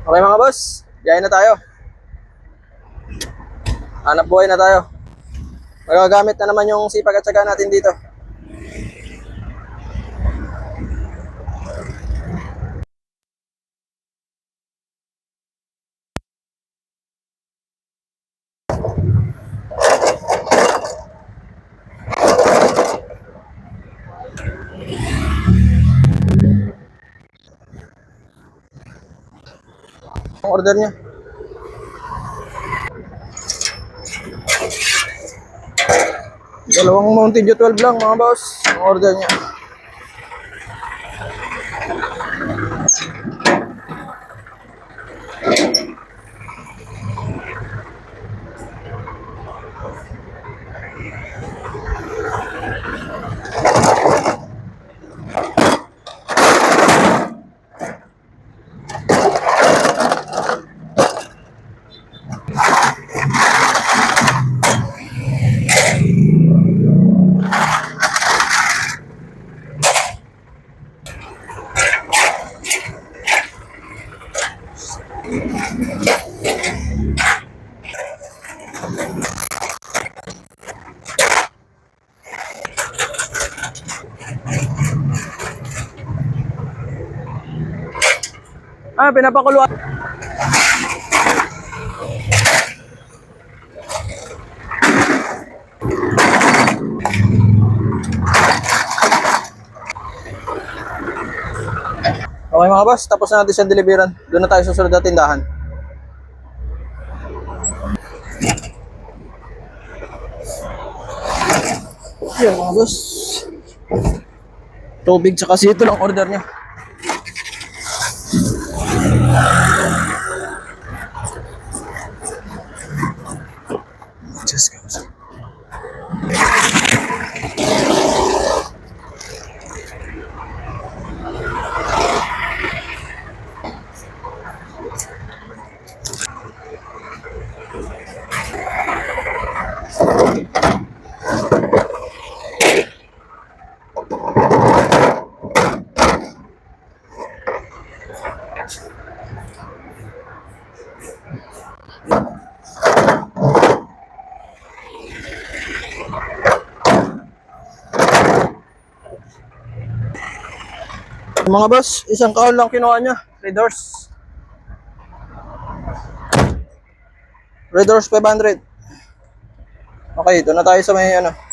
Okay mga boss, biyahe na tayo. Hanap buhay na tayo. Magagamit na naman yung sipag at syaga natin dito. Ang order niya. Dalawang Mountain Dew 12 lang mga boss. Ang order niya. Pinapakuluan. Okay mga boss, tapos na natin siyang deliveran. Doon na tayo susunod na tindahan. Yan mga boss. Tubig tsaka sito lang order niya. Just go. Mga boss, isang kahon lang kinuha niya. Red Horse. Red Horse 500. Okay, doon na tayo sa may ano.